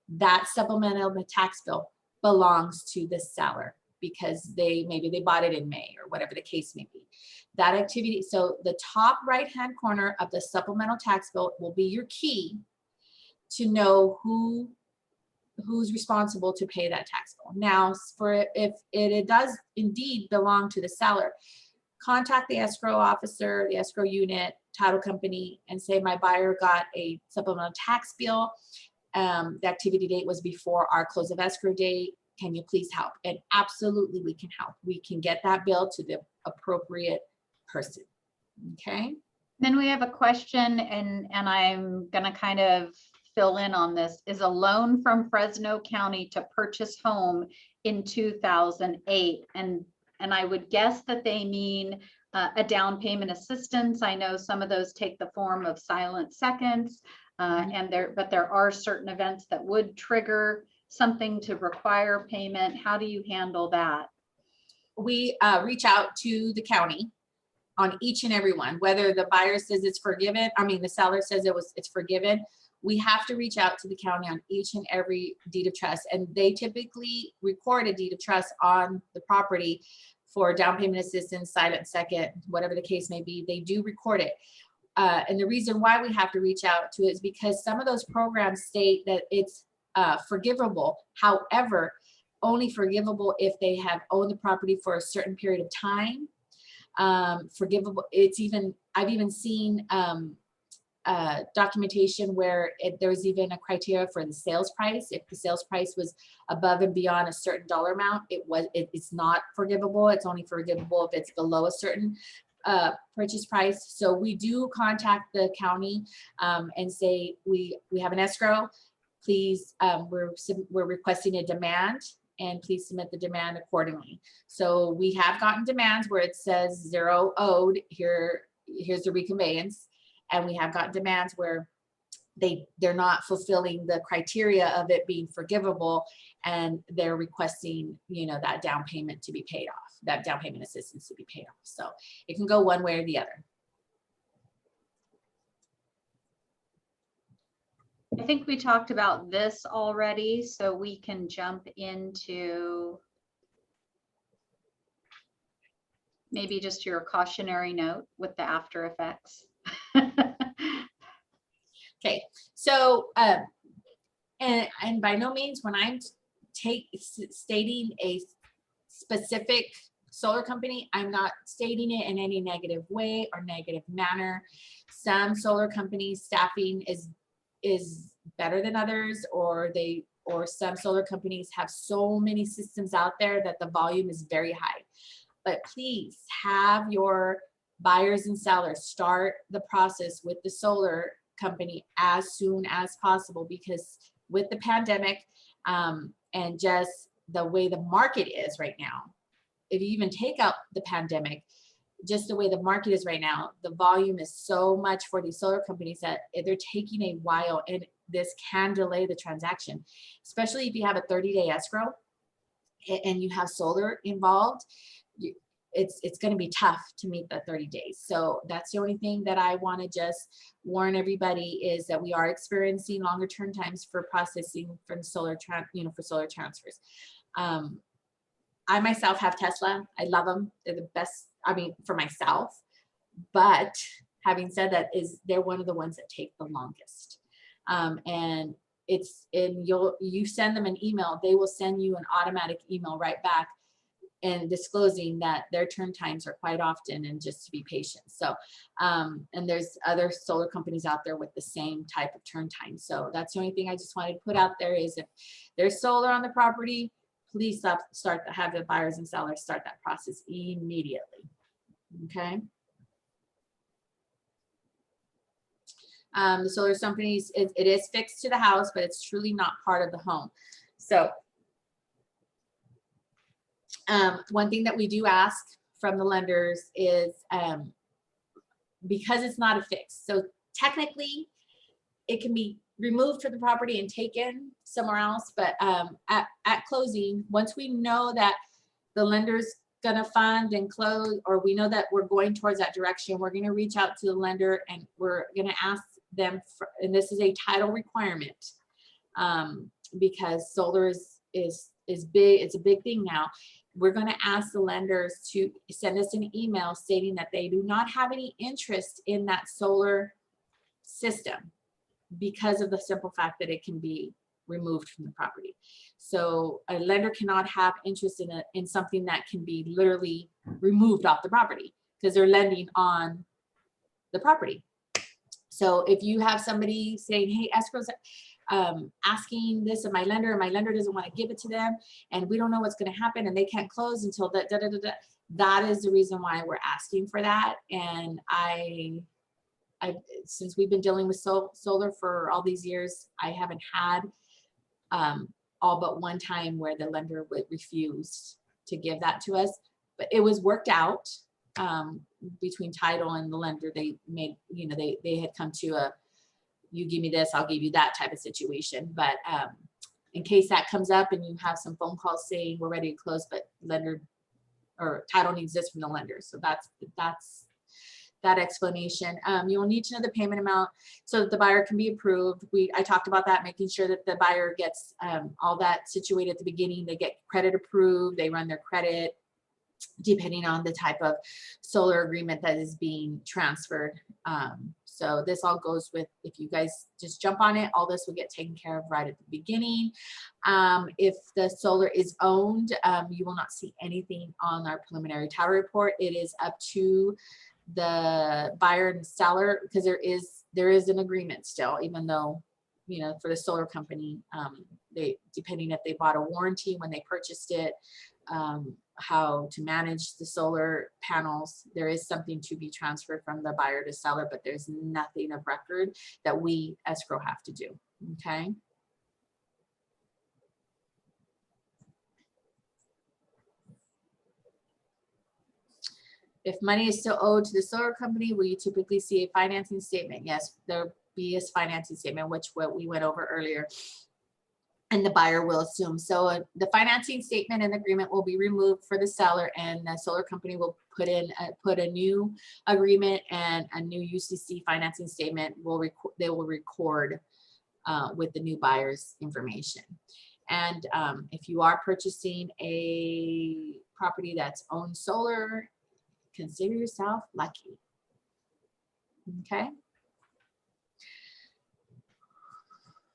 that supplemental tax bill belongs to the seller because maybe they bought it in May or whatever the case may be. That activity, so the top right-hand corner of the supplemental tax bill will be your key to know who's responsible to pay that tax bill. Now, if it does indeed belong to the seller, contact the escrow officer, the escrow unit, title company, and say my buyer got a supplemental tax bill. The activity date was before our close of escrow date. Can you please help? And absolutely, we can help. We can get that bill to the appropriate person. Okay. Then we have a question, and I'm gonna kind of fill in on this. Is a loan from Fresno County to purchase home in 2008, and I would guess that they mean a down payment assistance. I know some of those take the form of silent seconds, but there are certain events that would trigger something to require payment. How do you handle that? We reach out to the county on each and every one, whether the buyer says it's forgiven, the seller says it's forgiven. We have to reach out to the county on each and every deed of trust, and they typically record a deed of trust on the property for down payment assistance, silent second, whatever the case may be. They do record it. And the reason why we have to reach out to it is because some of those programs state that it's forgivable. However, only forgivable if they have owned the property for a certain period of time. Forgivable. I've even seen documentation where there's even a criteria for the sales price. If the sales price was above and beyond a certain dollar amount, it's not forgivable. It's only forgivable if it's below a certain purchase price. So we do contact the county and say we have an escrow. Please, we're requesting a demand, and please submit the demand accordingly. So we have gotten demands where it says 0 owed. Here's the reconveyance. And we have gotten demands where they're not fulfilling the criteria of it being forgivable, and they're requesting, that down payment to be paid off, that down payment assistance to be paid off. So it can go one way or the other. I think we talked about this already, so we can jump into maybe just your cautionary note with the after effects. Okay, so and by no means when I'm stating a specific solar company, I'm not stating it in any negative way or negative manner. Some solar companies staffing is better than others, or some solar companies have so many systems out there that the volume is very high. But please have your buyers and sellers start the process with the solar company as soon as possible, because with the pandemic and just the way the market is right now, if you even take out the pandemic, just the way the market is right now, the volume is so much for these solar companies that they're taking a while, and this can delay the transaction, especially if you have a 30-day escrow and you have solar involved. It's going to be tough to meet the 30 days. So that's the only thing that I want to just warn everybody is that we are experiencing longer turn times for processing from solar transfers. I myself have Tesla. I love them. They're the best, for myself. But having said that, they're one of the ones that take the longest. And you send them an email, they will send you an automatic email right back and disclosing that their turn times are quite often, and just to be patient. So, and there's other solar companies out there with the same type of turn time. So that's the only thing I just wanted to put out there is if there's solar on the property, please have the buyers and sellers start that process immediately. Okay. The solar companies, it is fixed to the house, but it's truly not part of the home. So one thing that we do ask from the lenders is because it's not a fix. So technically it can be removed from the property and taken somewhere else. But at closing, once we know that the lender's gonna fund and close, or we know that we're going towards that direction, we're gonna reach out to the lender and we're gonna ask them, and this is a title requirement, because solar is big. It's a big thing now. We're going to ask the lenders to send us an email stating that they do not have any interest in that solar system because of the simple fact that it can be removed from the property. So a lender cannot have interest in something that can be literally removed off the property because they're lending on the property. So if you have somebody saying, hey, escrow's asking this of my lender, and my lender doesn't want to give it to them, and we don't know what's going to happen, and they can't close until that is the reason why we're asking for that. And I since we've been dealing with solar for all these years, I haven't had all but one time where the lender would refuse to give that to us, but it was worked out between title and the lender. They made, you know, they had come to a, you give me this, I'll give you that type of situation. But in case that comes up and you have some phone calls saying we're ready to close, but lender or title needs this from the lender. So that's that explanation. You'll need to know the payment amount so that the buyer can be approved. I talked about that, making sure that the buyer gets all that situated at the beginning. They get credit approved, they run their credit, depending on the type of solar agreement that is being transferred. So this all goes with, if you guys just jump on it, all this will get taken care of right at the beginning. If the solar is owned, you will not see anything on our preliminary title report. It is up to the buyer and seller, because there is an agreement still, even though, you know, for the solar company, they, depending if they bought a warranty when they purchased it, how to manage the solar panels, there is something to be transferred from the buyer to seller, but there's nothing of record that we escrow have to do. Okay. If money is still owed to the solar company, will you typically see a financing statement? Yes, there'll be a financing statement, which what we went over earlier, and the buyer will assume. So the financing statement and agreement will be removed for the seller, and the solar company will put a new agreement and a new UCC financing statement. They will record with the new buyer's information. And if you are purchasing a property that's owned solar, consider yourself lucky. Okay.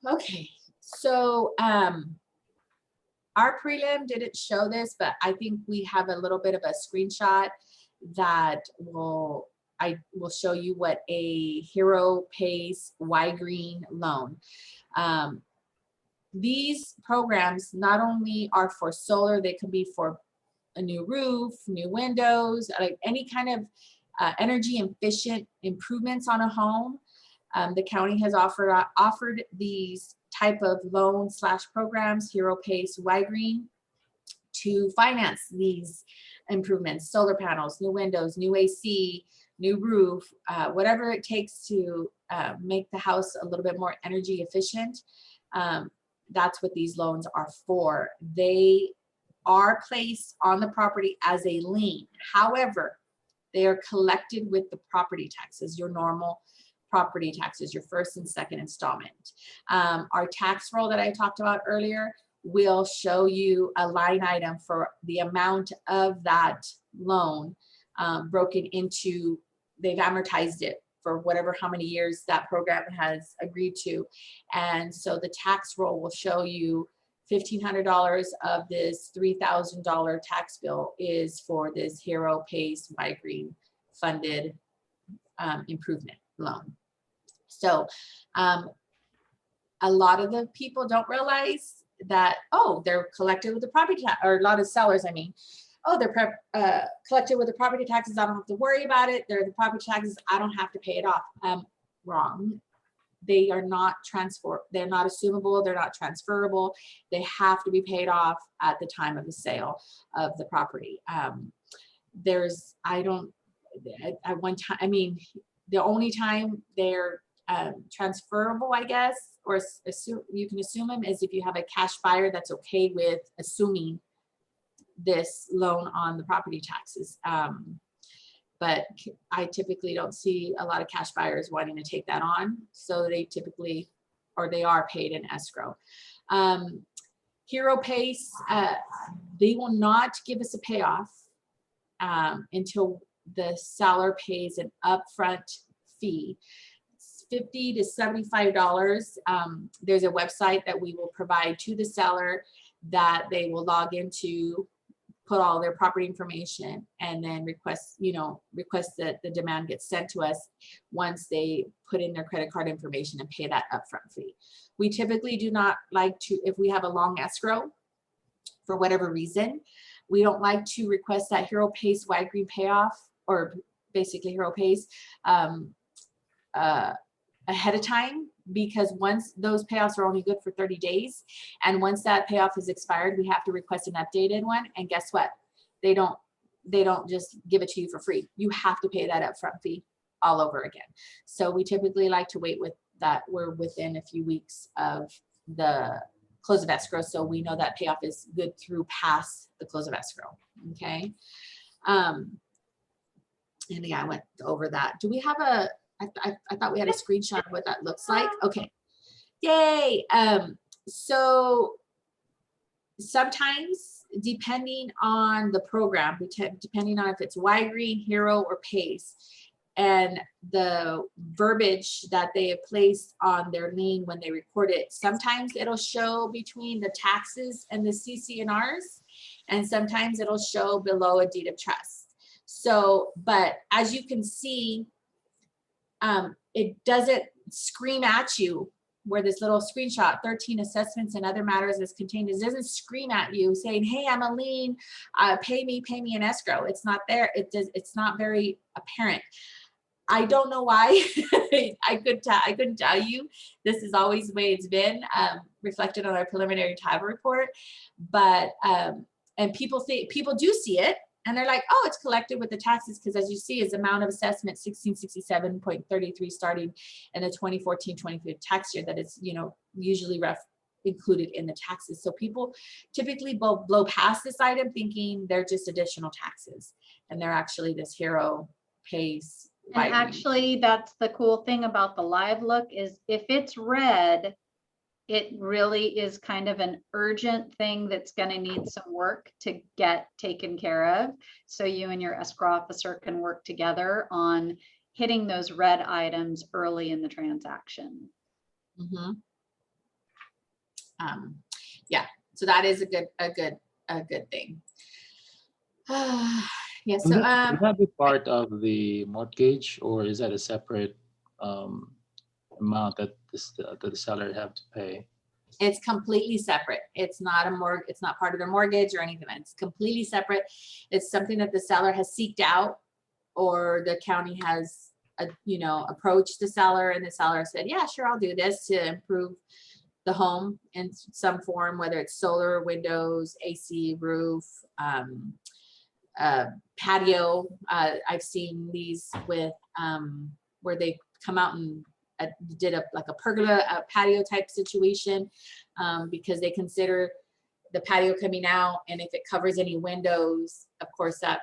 Okay. So our prelim didn't show this, but I think we have a little bit of a screenshot that I will show you what a Hero Pays Y-Green loan. These programs not only are for solar, they can be for a new roof, new windows, like any kind of energy efficient improvements on a home. The county has offered these type of loan / programs, Hero Pays Y-Green, to finance these improvements, solar panels, new windows, new AC, new roof, whatever it takes to make the house a little bit more energy efficient. That's what these loans are for. They are placed on the property as a lien. However, they are collected with the property taxes, your normal property taxes, your first and second installment. Our tax roll that I talked about earlier will show you a line item for the amount of that loan broken into, they've amortized it for whatever, how many years that program has agreed to. And so the tax roll will show you $1,500 of this $3,000 tax bill is for this Hero Pays Y-Green funded improvement loan. So a lot of the people don't realize that, oh, they're collected with the property tax, or a lot of sellers, I mean, oh, they're collected with the property taxes, I don't have to worry about it. They're the property taxes, I don't have to pay it off. Wrong. They are not they're not assumable, they're not transferable. They have to be paid off at the time of the sale of the property. At one time, I mean, the only time they're transferable, I guess, or you can assume them, is if you have a cash buyer that's okay with assuming this loan on the property taxes. but I typically don't see a lot of cash buyers wanting to take that on. So they typically, or they are paid in escrow. Hero Pace, they will not give us a payoff until the seller pays an upfront fee. It's $50 to $75. There's a website that we will provide to the seller that they will log into, put all their property information, and then request that the demand gets sent to us once they put in their credit card information and pay that upfront fee. We typically do not like to, if we have a long escrow, for whatever reason, we don't like to request that Hero Pace wide green payoff, or basically Hero Pace, ahead of time, because once those payoffs are only good for 30 days, and once that payoff is expired, we have to request an updated one. And guess what? They don't just give it to you for free. You have to pay that upfront fee all over again. So we typically like to wait with that. We're within a few weeks of the close of escrow, so we know that payoff is good through past the close of escrow. Okay. And yeah, I went over that. Do we have a, I thought we had a screenshot of what that looks like. Okay. Yay. So sometimes, depending on the program, depending on if it's wide green, Hero, or Pace, and the verbiage that they have placed on their lien when they record it, sometimes it'll show between the taxes and the CC&Rs, and sometimes it'll show below a deed of trust. So, but as you can see, it doesn't scream at you where this little screenshot, 13 assessments and other matters is contained. It doesn't scream at you saying, hey, I'm a lien, pay me in escrow. It's not there. It's not very apparent. I don't know why. I couldn't tell you. This is always the way it's been, reflected on our preliminary title report. But and people do see it, and they're like, oh, it's collected with the taxes, because as you see, is amount of assessment 1667.33 starting in the 2014-2015 tax year that is, usually included in the taxes. So people typically blow past this item thinking they're just additional taxes, and they're actually this Hero Pace. And actually, that's the cool thing about the live look, is if it's red, it really is kind of an urgent thing that's going to need some work to get taken care of. So you and your escrow officer can work together on hitting those red items early in the transaction. Mm-hmm. Yeah, so that is a good thing. Yeah, so Would that be part of the mortgage, or is that a separate amount that the seller have to pay? It's completely separate. It's not it's not part of their mortgage or anything. It's completely separate. It's something that the seller has seeked out, or the county has approached the seller, and the seller said, yeah, sure, I'll do this to improve the home in some form, whether it's solar, windows, AC, roof, patio. I've seen these with where they come out and did like a pergola, a patio type situation, because they consider the patio coming out, and if it covers any windows, of course that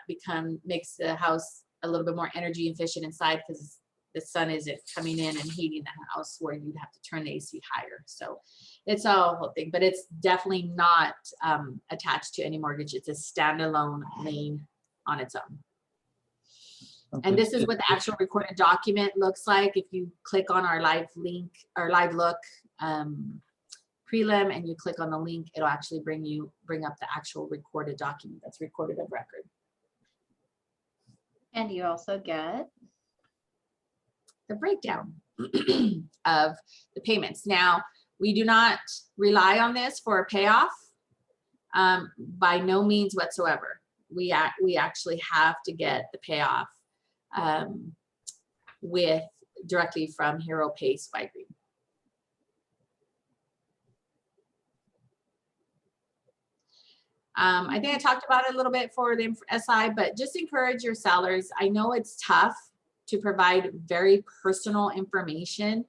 makes the house a little bit more energy efficient inside, because the sun isn't coming in and heating the house where you'd have to turn the AC higher. So it's a whole thing, but it's definitely not attached to any mortgage. It's a standalone lien on its own. Okay. And this is what the actual recorded document looks like. If you click on our live link or live look prelim, and you click on the link, it'll actually bring up the actual recorded document that's recorded of record. And you also get the breakdown of the payments. Now, we do not rely on this for a payoff, by no means whatsoever. We actually have to get the payoff directly from Hero Pace wide green. I think I talked about it a little bit for the SI, but just encourage your sellers. I know it's tough to provide very personal information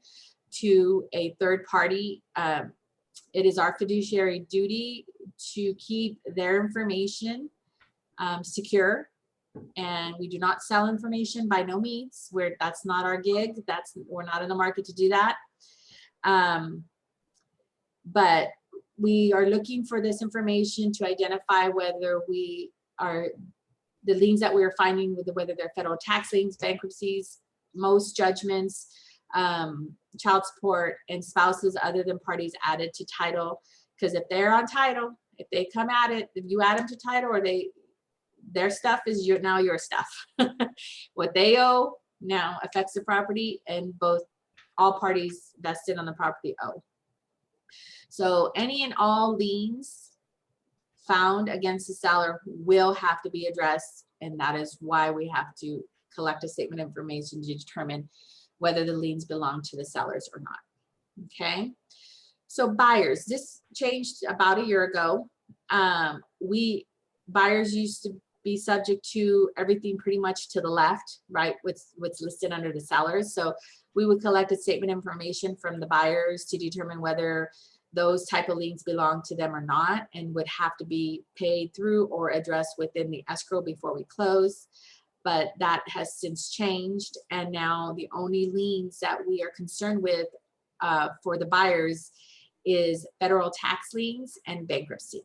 to a third party. It is our fiduciary duty to keep their information secure And we do not sell information, by no means. That's not our gig. We're not in the market to do that. But we are looking for this information to identify whether the liens that we are finding, whether they're federal tax liens, bankruptcies, most judgments, child support, and spouses other than parties added to title. Because if they're on title, if they come at it, if you add them to title, or their stuff is now your stuff. What they owe now affects the property, and all parties vested on the property owe. So any and all liens found against the seller will have to be addressed, and that is why we have to collect a statement of information to determine whether the liens belong to the sellers or not. Okay, so buyers, this changed about a year ago. Buyers used to be subject to everything pretty much to the left, right? What's listed under the sellers. So we would collect a statement of information from the buyers to determine whether those type of liens belong to them or not, and would have to be paid through or addressed within the escrow before we close. But that has since changed, and now the only liens that we are concerned with for the buyers is federal tax liens and bankruptcy.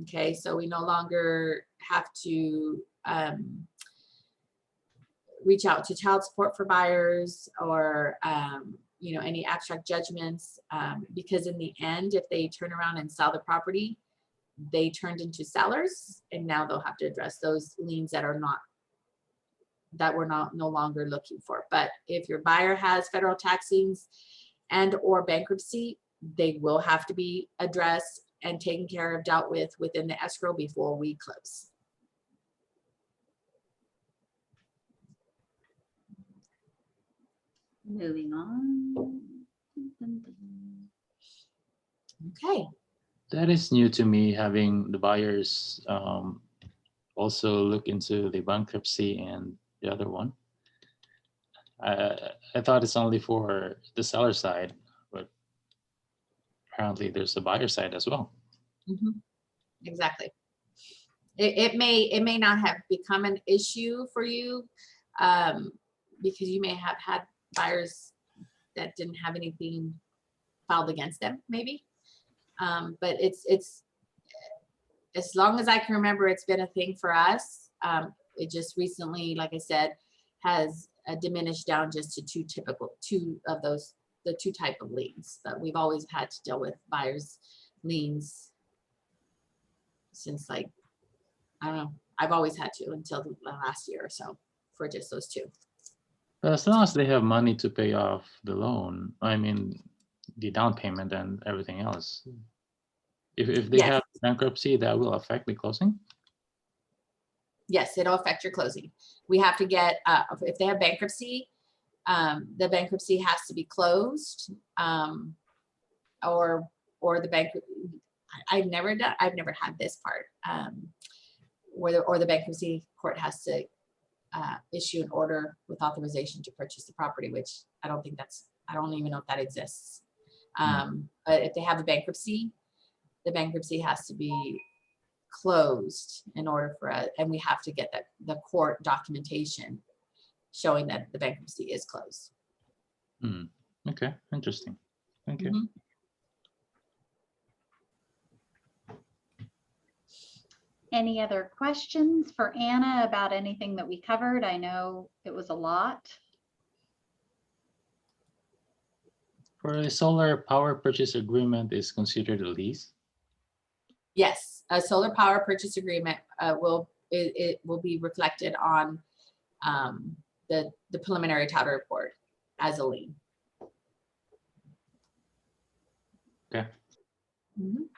Okay, so we no longer have to reach out to child support for buyers, or any abstract judgments, because in the end, if they turn around and sell the property, they turned into sellers, and now they'll have to address those liens that we're no longer looking for. But if your buyer has federal tax liens and or bankruptcy, they will have to be addressed and taken care of, dealt with within the escrow before we close. Moving on. Okay. That is new to me, having the buyers also look into the bankruptcy and the other one. I thought it's only for the seller side, but apparently there's a buyer side as well. Mm-hmm. Exactly. It may not have become an issue for you, because you may have had buyers that didn't have anything filed against them, maybe. But it's as long as I can remember, it's been a thing for us. It just recently, like I said, has diminished down just to two of those, the two type of liens. But we've always had to deal with buyers liens since, like, I don't know, I've always had to until the last year or so for just those two. But as long as they have money to pay off the loan, I mean, the down payment and everything else. If they Yes. have bankruptcy, that will affect the closing? Yes, it'll affect your closing. We have to get, if they have bankruptcy, the bankruptcy has to be closed, or the bank. I've never had this part, where the bankruptcy court has to issue an order with authorization to purchase the property, which I don't even know if that exists. But if they have a bankruptcy, the bankruptcy has to be closed in order for it, and we have to get the court documentation showing that the bankruptcy is closed. Okay, interesting. Thank you. Mhm. Any other questions for Anna about anything that we covered? I know it was a lot. For a solar power purchase agreement is considered a lease? Yes, a solar power purchase agreement will be reflected on the preliminary title report as a lien. Okay. Mhm.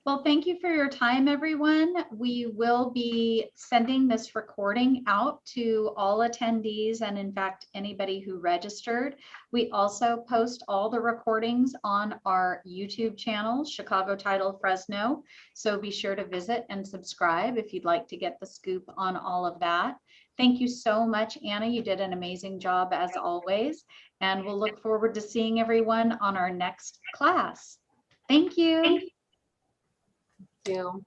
Well, thank you for your time, everyone. We will be sending this recording out to all attendees and, in fact, anybody who registered. We also post all the recordings on our YouTube channel, Chicago Title Fresno. So be sure to visit and subscribe if you'd like to get the scoop on all of that. Thank you so much, Anna. You did an amazing job as always. And we'll look forward to seeing everyone on our next class. Thank you. Thank you.